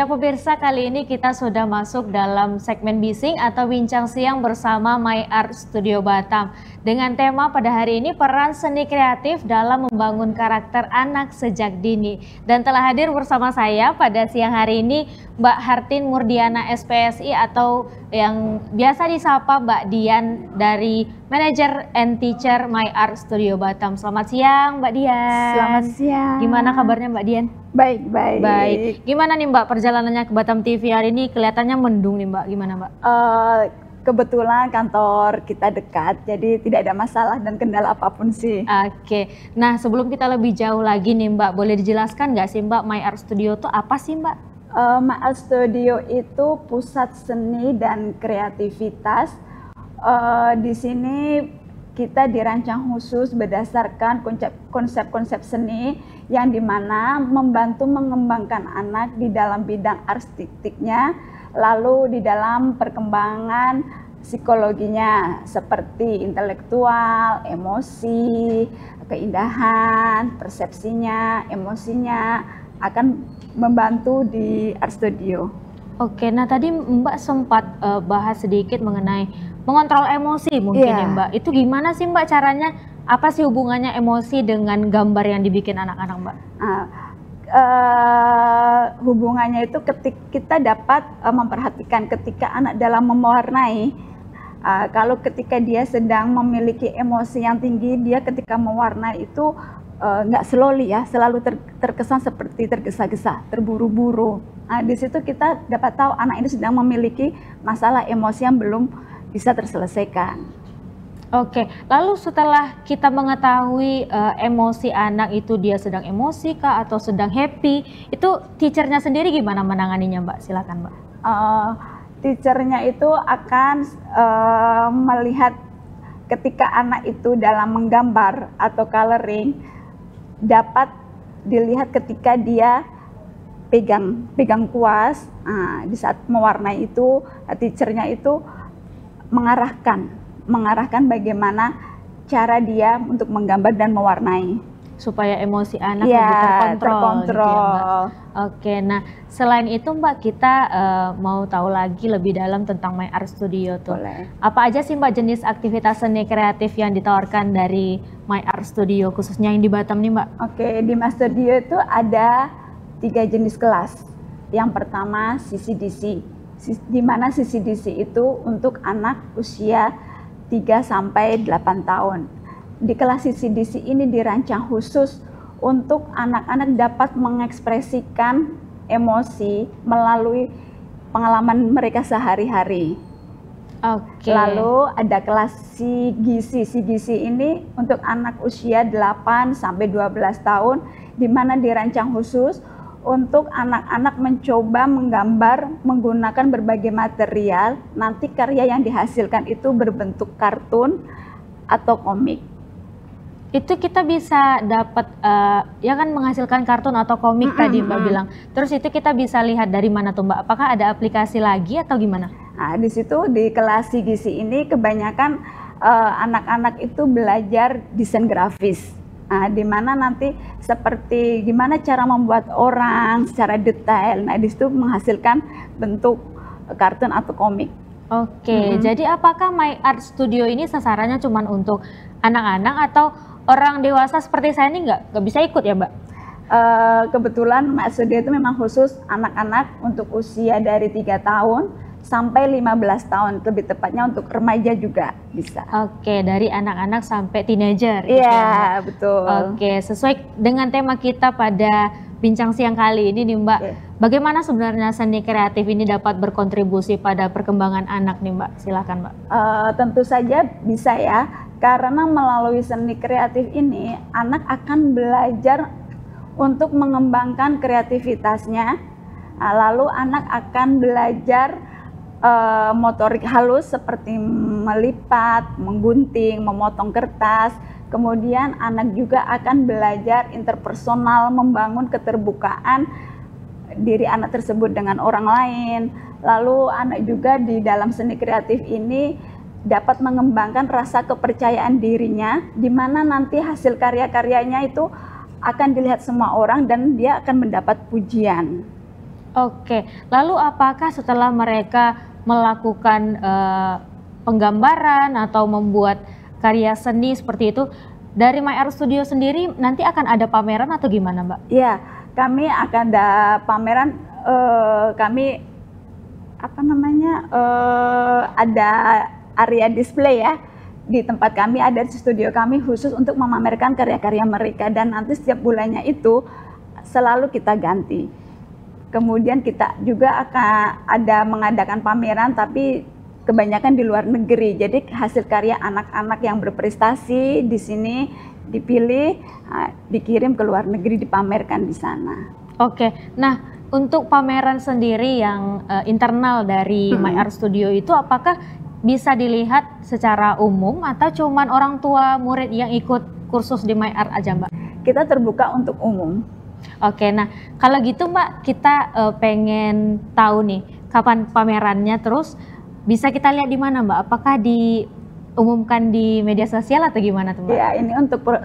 Baiklah pemirsa, kali ini kita sudah masuk dalam segmen Bising atau Bincang Siang bersama My Art Studio Batam. Dengan tema pada hari ini peran seni kreatif dalam membangun karakter anak sejak dini. Dan telah hadir bersama saya pada siang hari ini Mbak Hartin Murdiana SPSI atau yang biasa disapa Mbak Dian dari Manager and Teacher My Art Studio Batam. Selamat siang Mbak Dian. Selamat siang. Gimana kabarnya Mbak Dian? Baik. Gimana nih Mbak perjalanannya ke Batam TV hari ini? Kelihatannya mendung nih Mbak. Gimana Mbak? Kebetulan kantor kita dekat, jadi tidak ada masalah dan kendala apapun sih. Oke. Nah sebelum kita lebih jauh lagi nih Mbak, boleh dijelaskan nggak sih Mbak My Art Studio itu apa sih Mbak? My Art Studio itu pusat seni dan kreativitas. Di sini kita dirancang khusus berdasarkan konsep-konsep seni yang dimana membantu mengembangkan anak di dalam bidang artistiknya, lalu di dalam perkembangan psikologinya seperti intelektual, emosi, keindahan, persepsinya, emosinya akan membantu di Art Studio. Oke, nah tadi Mbak sempat bahas sedikit mengenai mengontrol emosi mungkin ya Mbak. Itu gimana sih Mbak caranya? Apa sih hubungannya emosi dengan gambar yang dibikin anak-anak Mbak? Hubungannya itu ketika kita dapat memperhatikan ketika anak dalam mewarnai. Kalau ketika dia sedang memiliki emosi yang tinggi, dia ketika mewarnai itu nggak slowly ya, selalu terkesan seperti tergesa-gesa, terburu-buru. Di situ kita dapat tahu anak ini sedang memiliki masalah emosi yang belum bisa terselesaikan. Oke, lalu setelah kita mengetahui emosi anak itu dia sedang emosi kah atau sedang happy, itu teachernya sendiri gimana menanganinya Mbak? Silakan Mbak. Teachernya itu akan melihat ketika anak itu dalam menggambar atau coloring, dapat dilihat ketika dia pegang kuas. Di saat mewarnai itu teachernya itu mengarahkan bagaimana cara dia untuk menggambar dan mewarnai supaya emosi anak lebih terkontrol. Gitu ya, Mbak. Oke, nah selain itu Mbak kita mau tahu lagi lebih dalam tentang My Art Studio tuh. Boleh. Apa aja sih Mbak jenis aktivitas seni kreatif yang ditawarkan dari My Art Studio khususnya yang di Batam nih Mbak? Oke, di My Studio itu ada 3 jenis kelas. Yang pertama CCDC, di mana CCDC itu untuk anak usia 3-8 tahun. Di kelas CCDC ini dirancang khusus untuk anak-anak dapat mengekspresikan emosi melalui pengalaman mereka sehari-hari. Oke. Lalu ada kelas CGC. CGC ini untuk anak usia 8-12 tahun, di mana dirancang khusus untuk anak-anak mencoba menggambar menggunakan berbagai material. Nanti karya yang dihasilkan itu berbentuk kartun atau komik. Itu kita bisa dapat ya kan menghasilkan kartun atau komik tadi Mbak bilang. Terus itu kita bisa lihat dari mana tuh Mbak? Apakah ada aplikasi lagi atau gimana? Nah, di situ di kelas CGC ini kebanyakan anak-anak itu belajar desain grafis. Di mana nanti seperti gimana cara membuat orang secara detail. Nah, di situ menghasilkan bentuk kartun atau komik. Oke, jadi apakah My Art Studio ini sasarannya cuma untuk anak-anak atau orang dewasa seperti saya ini nggak bisa ikut ya Mbak? Kebetulan My Art Studio itu memang khusus anak-anak untuk usia dari 3 tahun sampai 15 tahun, lebih tepatnya untuk remaja juga bisa. Oke, dari anak-anak sampai teenager. Iya, betul. Oke, sesuai dengan tema kita pada bincang siang kali ini nih Mbak. Bagaimana sebenarnya seni kreatif ini dapat berkontribusi pada perkembangan anak nih Mbak? Silakan Mbak. Tentu saja bisa ya, karena melalui seni kreatif ini anak akan belajar untuk mengembangkan kreativitasnya. Lalu anak akan belajar motorik halus seperti melipat, menggunting, memotong kertas. Kemudian anak juga akan belajar interpersonal, membangun keterbukaan diri anak tersebut dengan orang lain. Lalu anak juga di dalam seni kreatif ini dapat mengembangkan rasa kepercayaan dirinya, di mana nanti hasil karya-karyanya itu akan dilihat semua orang dan dia akan mendapat pujian. Oke, lalu apakah setelah mereka melakukan penggambaran atau membuat karya seni seperti itu, dari My Art Studio sendiri nanti akan ada pameran atau gimana, Mbak? Ya, kami akan ada pameran, kami ada area display ya. Di tempat kami ada di studio kami khusus untuk memamerkan karya-karya mereka, dan nanti setiap bulannya itu selalu kita ganti. Kemudian kita juga akan ada mengadakan pameran, tapi kebanyakan di luar negeri. Jadi hasil karya anak-anak yang berprestasi di sini dipilih, dikirim ke luar negeri, dipamerkan di sana. Oke, nah untuk pameran sendiri yang internal dari My Art Studio itu apakah bisa dilihat secara umum atau cuman orang tua murid yang ikut kursus di My Art aja, Mbak? Kita terbuka untuk umum. Oke, nah kalau gitu Mbak, kita pengen tahu nih kapan pamerannya, terus bisa kita lihat di mana Mbak? Apakah diumumkan di media sosial atau gimana tuh Mbak? Ya, ini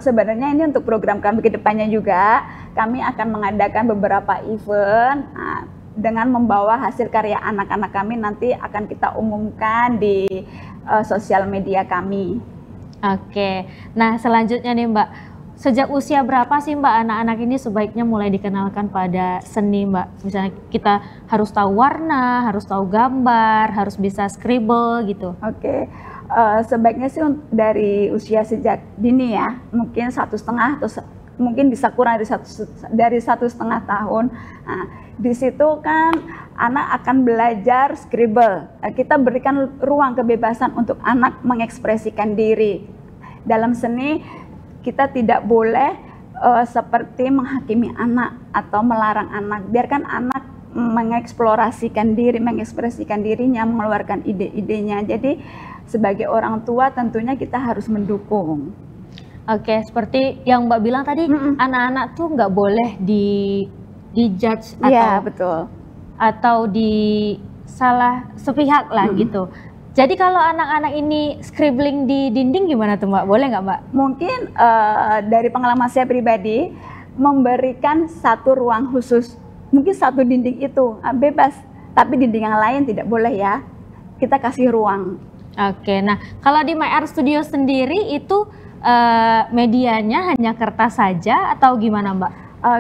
sebenarnya ini untuk program kami ke depannya juga. Kami akan mengadakan beberapa event dengan membawa hasil karya anak-anak kami, nanti akan kita umumkan di sosial media kami. Oke, nah selanjutnya nih Mbak, sejak usia berapa sih Mbak anak-anak ini sebaiknya mulai dikenalkan pada seni Mbak? Misalnya kita harus tahu warna, harus tahu gambar, harus bisa scribble gitu. Oke, sebaiknya sih dari usia sejak dini ya, mungkin 1,5 atau mungkin bisa kurang dari 1,5 tahun. Nah, di situ kan anak akan belajar scribble. Kita berikan ruang kebebasan untuk anak mengekspresikan diri. Dalam seni kita tidak boleh seperti menghakimi anak atau melarang anak. Biarkan anak mengeksplorasikan diri, mengekspresikan dirinya, mengeluarkan ide-idenya. Jadi sebagai orang tua tentunya kita harus mendukung. Oke, seperti yang Mbak bilang tadi, anak-anak tuh nggak boleh dijudge atau ya, betul, atau salah sepihak lah gitu. Jadi kalau anak-anak ini scribbling di dinding gimana tuh Mbak? Boleh nggak Mbak? Mungkin dari pengalaman saya pribadi, memberikan satu ruang khusus, mungkin satu dinding itu bebas, tapi dinding yang lain tidak boleh ya. Kita kasih ruang. Oke, nah kalau di My Art Studio sendiri itu medianya hanya kertas saja atau gimana Mbak?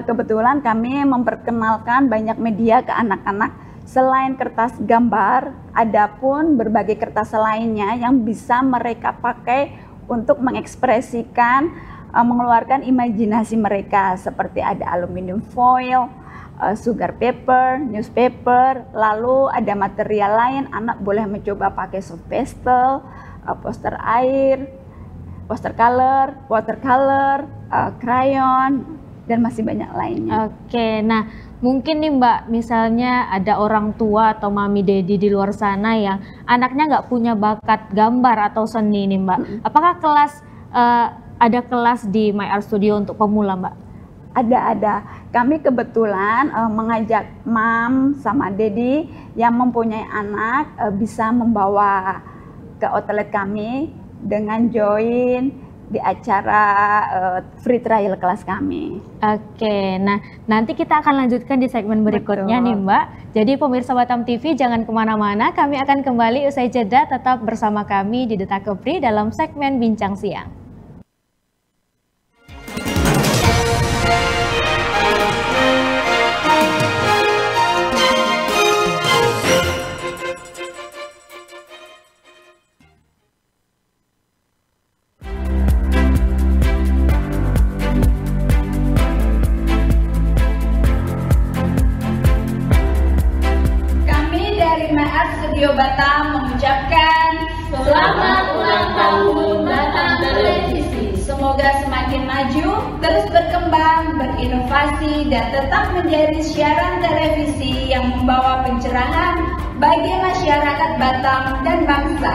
Kebetulan kami memperkenalkan banyak media ke anak-anak. Selain kertas gambar, ada pun berbagai kertas lainnya yang bisa mereka pakai untuk mengekspresikan, mengeluarkan imajinasi mereka. Seperti ada aluminium foil, sugar paper, newspaper, lalu ada material lain, anak boleh mencoba pakai soft pastel, poster air, poster color, watercolor, crayon, dan masih banyak lainnya. Oke, nah mungkin nih Mbak, misalnya ada orang tua atau mami dedi di luar sana yang anaknya nggak punya bakat gambar atau seni nih Mbak. Apakah ada kelas di My Art Studio untuk pemula Mbak? Ada. Kami kebetulan mengajak mam sama dedi yang mempunyai anak bisa membawa ke outlet kami dengan join di acara free trial kelas kami. Oke, nah nanti kita akan lanjutkan di segmen berikutnya. Betul nih Mbak. Jadi pemirsa Batam TV jangan kemana-mana, kami akan kembali usai jeda, tetap bersama kami di Duta Kepri dalam segmen Bincang Siang. Studio Batam mengucapkan selamat ulang tahun Batam Televisi. Semoga semakin maju, terus berkembang, berinovasi, dan tetap menjadi siaran televisi yang membawa pencerahan bagi masyarakat Batam dan bangsa.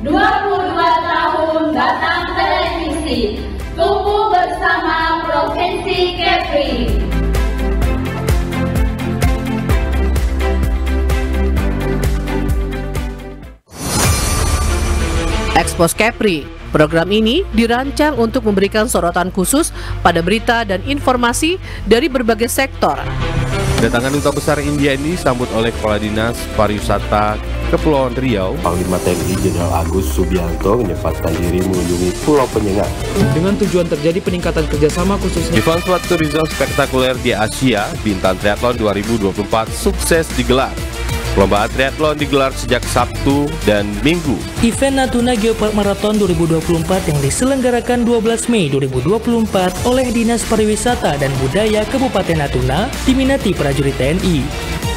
22 tahun Batam Televisi, tumbuh bersama Provinsi Kepri. Expose Kepri. Program ini dirancang untuk memberikan sorotan khusus pada berita dan informasi dari berbagai sektor. Kedatangan Duta Besar India ini disambut oleh Kepala Dinas Pariwisata Kepulauan Riau, Panglima TNI Jenderal Agus Subianto menyempatkan diri mengunjungi Pulau Penyengat. Dengan tujuan terjadi peningkatan kerjasama khususnya. Event Sport Tourism spektakuler di Asia, Bintan Triathlon 2024 sukses digelar. Perlombaan triathlon digelar sejak Sabtu dan Minggu. Event Natuna Geopark Marathon 2024 yang diselenggarakan 12 Mei 2024 oleh Dinas Pariwisata dan Budaya Kabupaten Natuna diminati prajurit TNI.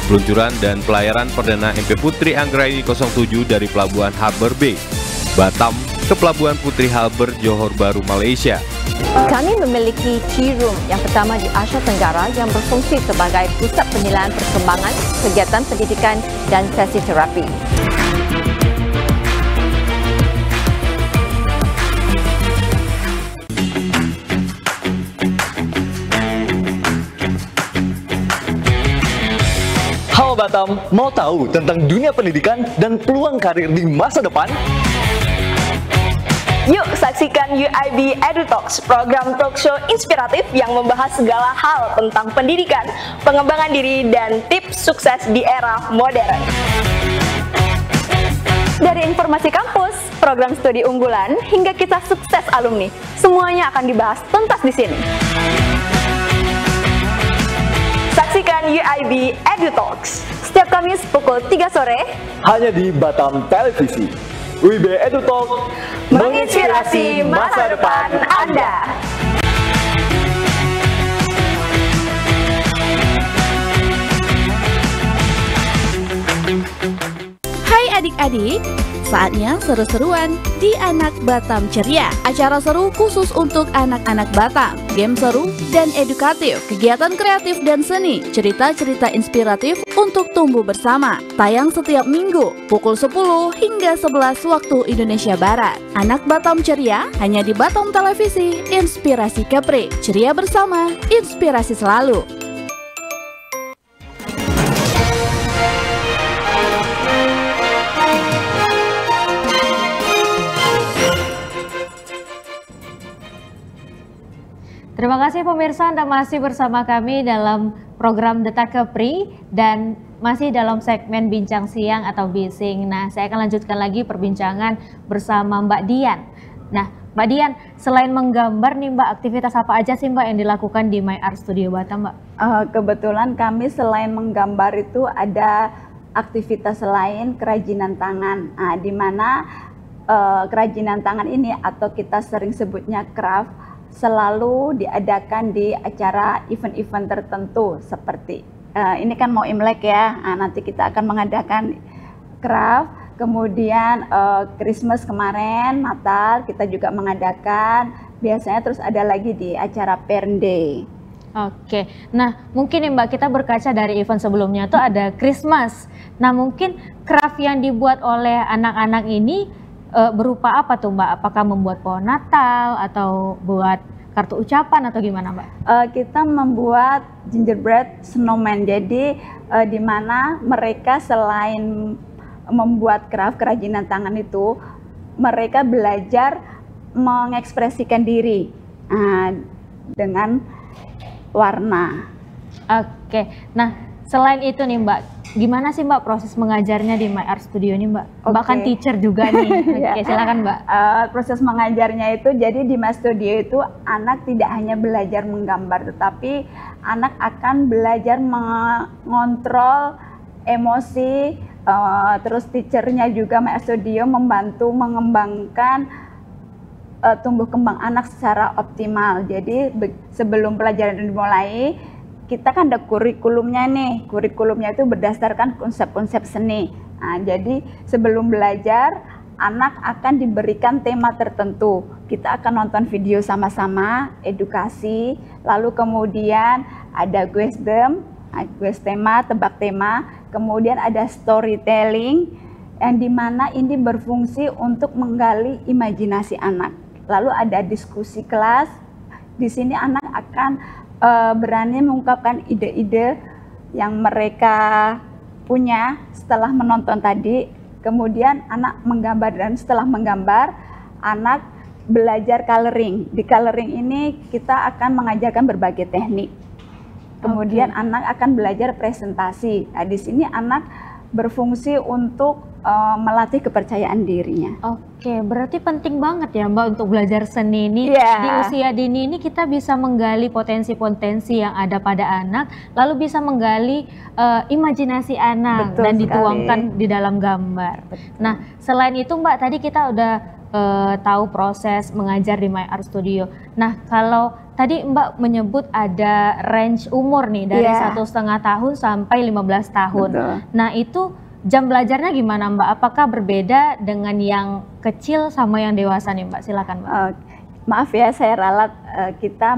Peluncuran dan pelayaran Perdana MP Putri Anggraini 07 dari Pelabuhan Harbour Bay, Batam ke Pelabuhan Putri Harbour, Johor Bahru, Malaysia. Kami memiliki Tea Room yang pertama di Asia Tenggara yang berfungsi sebagai pusat penilaian perkembangan, kegiatan pendidikan, dan sesi terapi. Halo Batam, mau tahu tentang dunia pendidikan dan peluang karir di masa depan? Yuk saksikan UIB EduTalks, program talk show inspiratif yang membahas segala hal tentang pendidikan, pengembangan diri, dan tips sukses di era modern. Dari informasi kampus, program studi unggulan, hingga kisah sukses alumni, semuanya akan dibahas tuntas di sini. Saksikan UIB EduTalks setiap Kamis pukul 3 sore hanya di Batam Televisi. UIB EduTalk menginspirasi masa depan Anda. Hai adik-adik, saatnya seru-seruan di Anak Batam Ceria. Acara seru khusus untuk anak-anak Batam. Game seru dan edukatif, kegiatan kreatif dan seni, cerita-cerita inspiratif untuk tumbuh bersama. Tayang setiap minggu pukul 10 hingga 11 waktu Indonesia Barat. Anak Batam Ceria hanya di Batam Televisi. Inspirasi Kepri, ceria bersama, inspirasi selalu. Terima kasih pemirsa, Anda masih bersama kami dalam program Detak Kepri dan masih dalam segmen Bincang Siang atau Bising. Nah, saya akan lanjutkan lagi perbincangan bersama Mbak Dian. Nah, Mbak Dian, selain menggambar nih Mbak, aktivitas apa aja sih Mbak yang dilakukan di My Art Studio Batam Mbak? Kebetulan kami selain menggambar itu ada aktivitas lain kerajinan tangan. Nah, di mana kerajinan tangan ini atau kita sering sebutnya craft selalu diadakan di acara event-event tertentu seperti ini kan mau Imlek ya, nanti kita akan mengadakan craft, kemudian Christmas kemarin, Natal kita juga mengadakan, biasanya terus ada lagi di acara Parent Day. Oke, nah mungkin nih Mbak, kita berkaca dari event sebelumnya tuh ada Christmas. Nah mungkin craft yang dibuat oleh anak-anak ini berupa apa tuh Mbak? Apakah membuat pohon Natal atau buat kartu ucapan atau gimana Mbak? Kita membuat gingerbread snowman. Jadi di mana mereka selain membuat craft kerajinan tangan itu, mereka belajar mengekspresikan diri dengan warna. Oke, nah selain itu nih Mbak, gimana sih Mbak proses mengajarnya di My Art Studio ini Mbak? Mbak kan teacher juga nih. Oke, silakan Mbak. Proses mengajarnya itu, jadi di My Studio itu anak tidak hanya belajar menggambar, tetapi anak akan belajar mengontrol emosi. Terus teachernya juga My Art Studio membantu mengembangkan tumbuh kembang anak secara optimal. Jadi sebelum pelajaran dimulai, kita kan ada kurikulumnya nih, kurikulumnya itu berdasarkan konsep-konsep seni. Nah, jadi sebelum belajar, anak akan diberikan tema tertentu. Kita akan nonton video sama-sama, edukasi, lalu kemudian ada quiz tema, tebak tema, kemudian ada storytelling, yang dimana ini berfungsi untuk menggali imajinasi anak. Lalu ada diskusi kelas, di sini anak akan berani mengungkapkan ide-ide yang mereka punya setelah menonton tadi. Kemudian anak menggambar, dan setelah menggambar anak belajar coloring. Di coloring ini kita akan mengajarkan berbagai teknik. Kemudian anak akan belajar presentasi. Nah, di sini anak berfungsi untuk melatih kepercayaan dirinya. Oke, berarti penting banget ya Mbak untuk belajar seni ini. Di usia dini ini kita bisa menggali potensi-potensi yang ada pada anak, lalu bisa menggali imajinasi anak dan dituangkan di dalam gambar. Nah, selain itu Mbak, tadi kita udah tahu proses mengajar di My Art Studio. Nah, kalau tadi Mbak menyebut ada range umur nih dari 1,5 tahun sampai 15 tahun. Nah, itu jam belajarnya gimana Mbak? Apakah berbeda dengan yang kecil sama yang dewasa nih Mbak? Silakan Mbak. Maaf ya, saya ralat, kita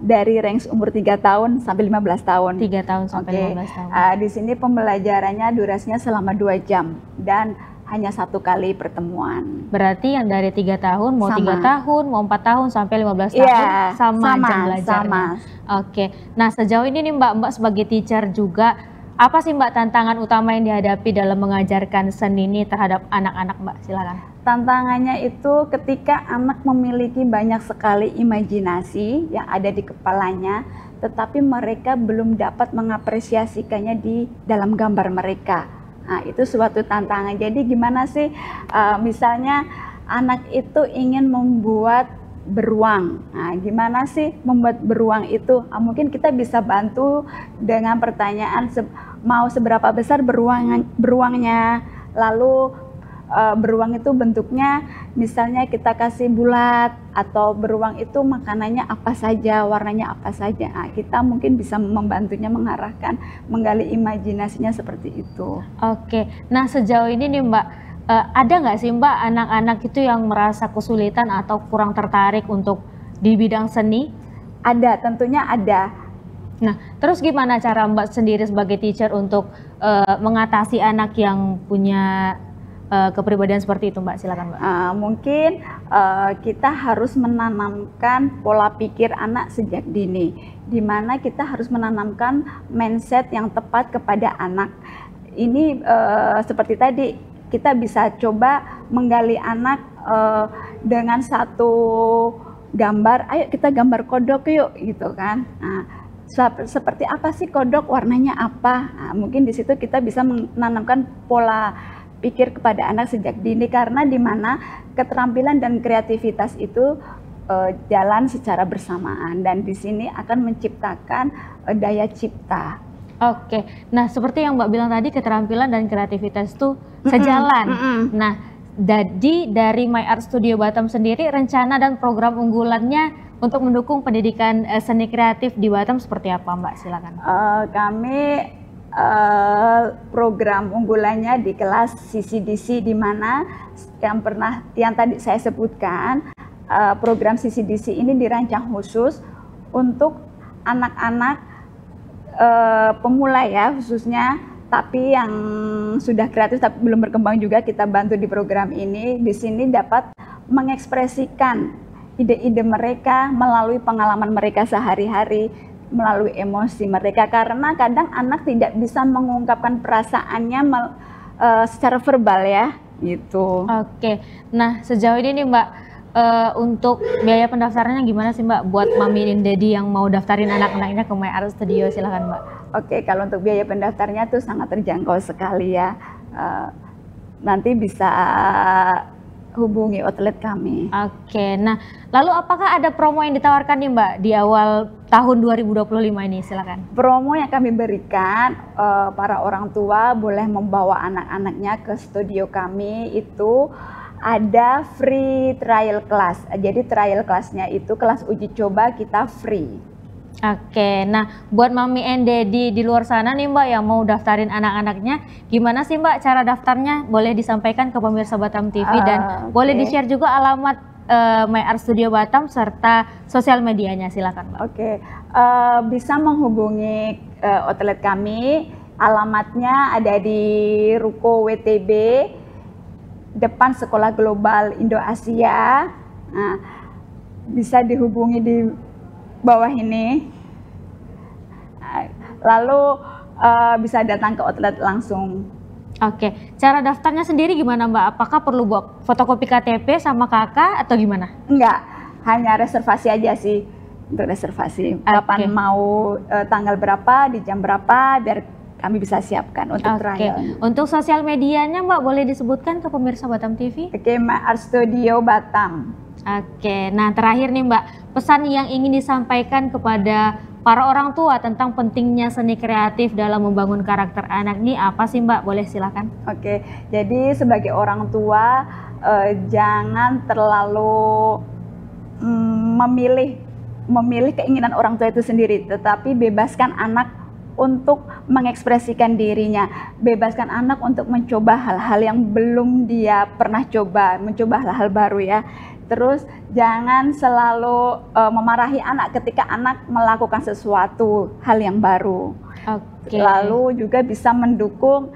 dari range umur 3 tahun sampai 15 tahun. 3 tahun sampai 15 tahun. Di sini pembelajarannya durasinya selama 2 jam dan hanya 1 kali pertemuan. Berarti yang dari 3 tahun, mau 3 tahun, mau 4 tahun sampai 15 tahun sama jam belajarnya. Oke, nah sejauh ini nih Mbak sebagai teacher juga, apa sih Mbak tantangan utama yang dihadapi dalam mengajarkan seni ini terhadap anak-anak Mbak? Silakan. Tantangannya itu ketika anak memiliki banyak sekali imajinasi yang ada di kepalanya, tetapi mereka belum dapat mengapresiasikannya di dalam gambar mereka. Nah, itu suatu tantangan. Jadi gimana sih, misalnya anak itu ingin membuat beruang. Nah, gimana sih membuat beruang itu? Mungkin kita bisa bantu dengan pertanyaan mau seberapa besar beruangnya, lalu beruang itu bentuknya misalnya kita kasih bulat, atau beruang itu makanannya apa saja, warnanya apa saja. Nah, kita mungkin bisa membantunya mengarahkan, menggali imajinasinya seperti itu. Oke, nah sejauh ini nih Mbak, ada nggak sih Mbak anak-anak itu yang merasa kesulitan atau kurang tertarik untuk di bidang seni? Ada, tentunya ada. Nah, terus gimana cara Mbak sendiri sebagai teacher untuk mengatasi anak yang punya kepribadian seperti itu Mbak? Silakan Mbak. Mungkin kita harus menanamkan pola pikir anak sejak dini, di mana kita harus menanamkan mindset yang tepat kepada anak. Ini seperti tadi, kita bisa coba menggali anak dengan satu gambar, ayo kita gambar kodok yuk, gitu kan. Nah, seperti apa sih kodok, warnanya apa? Nah, mungkin di situ kita bisa menanamkan pola pikir kepada anak sejak dini, karena di mana keterampilan dan kreativitas itu jalan secara bersamaan, dan di sini akan menciptakan daya cipta. Oke, nah seperti yang Mbak bilang tadi, keterampilan dan kreativitas itu sejalan. Nah, jadi dari My Art Studio Batam sendiri, rencana dan program unggulannya untuk mendukung pendidikan seni kreatif di Batam seperti apa Mbak? Silakan. Kami program unggulannya di kelas CCDC, di mana yang tadi saya sebutkan, program CCDC ini dirancang khusus untuk anak-anak pemula ya khususnya, tapi yang sudah kreatif tapi belum berkembang juga kita bantu di program ini. Di sini dapat mengekspresikan ide-ide mereka melalui pengalaman mereka sehari-hari, melalui emosi mereka, karena kadang anak tidak bisa mengungkapkan perasaannya secara verbal ya, gitu. Oke, nah sejauh ini nih Mbak, untuk biaya pendaftarannya gimana sih Mbak buat Mami dan Daddy yang mau daftarin anak-anaknya ke My Art Studio? Silahkan Mbak. Oke, kalau untuk biaya pendaftarnya tuh sangat terjangkau sekali ya. Nanti bisa hubungi outlet kami. Oke, nah lalu apakah ada promo yang ditawarkan nih Mbak di awal tahun 2025 ini? Silakan. Promo yang kami berikan, para orang tua boleh membawa anak-anaknya ke studio kami, itu ada free trial class. Jadi trial classnya itu kelas uji coba kita free. Oke, nah buat Mami and Daddy di luar sana nih Mbak yang mau daftarin anak-anaknya, gimana sih Mbak cara daftarnya? Boleh disampaikan ke pemirsa Batam TV dan boleh di-share juga alamat My Art Studio Batam serta sosial medianya, silakan Mbak. Oke, bisa menghubungi outlet kami, alamatnya ada di Ruko WTB, depan Sekolah Global Indo-Asia. Nah, bisa dihubungi di bawah ini, lalu bisa datang ke outlet langsung. Oke, cara daftarnya sendiri gimana Mbak? Apakah perlu buat fotokopi KTP sama kakak atau gimana? Enggak, hanya reservasi aja sih. untuk reservasi. Kapan mau tanggal berapa, di jam berapa, biar kami bisa siapkan untuk trial. Untuk sosial medianya Mbak boleh disebutkan ke pemirsa Batam TV? Oke, My Art Studio Batam. Oke, nah terakhir nih Mbak, pesan yang ingin disampaikan kepada para orang tua tentang pentingnya seni kreatif dalam membangun karakter anak nih apa sih Mbak? Boleh silakan. Oke, jadi sebagai orang tua jangan terlalu memilih keinginan orang tua itu sendiri, tetapi bebaskan anak untuk mengekspresikan dirinya, bebaskan anak untuk mencoba hal-hal yang belum dia pernah coba, mencoba hal-hal baru ya. Terus jangan selalu memarahi anak ketika anak melakukan sesuatu hal yang baru. Lalu juga bisa mendukung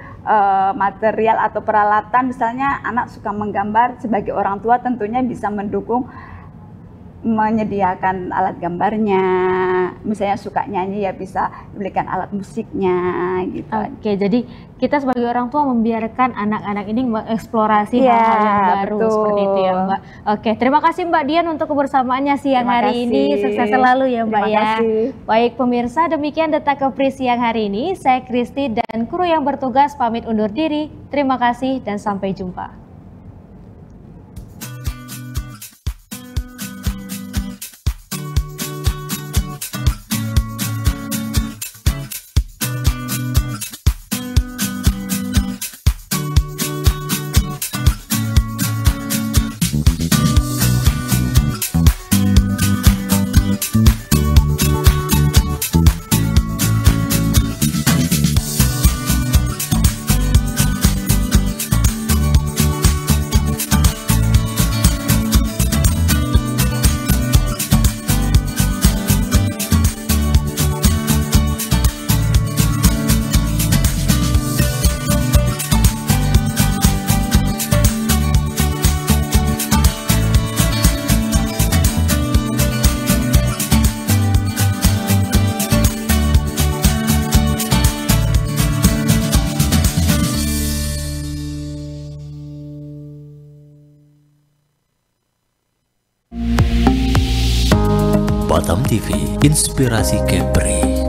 material atau peralatan, misalnya anak suka menggambar, sebagai orang tua tentunya bisa mendukung menyediakan alat gambarnya, misalnya suka nyanyi ya bisa belikan alat musiknya gitu. Jadi kita sebagai orang tua membiarkan anak-anak ini mengeksplorasi hal-hal yang baru seperti itu ya Mbak. Terima kasih Mbak Dian untuk kebersamaannya siang hari ini. Sukses selalu ya Mbak ya. Baik pemirsa, demikian Detak Kepri siang hari ini. Saya Kristi dan kru yang bertugas pamit undur diri. Terima kasih dan sampai jumpa. Batam TV, inspirasi Kepri.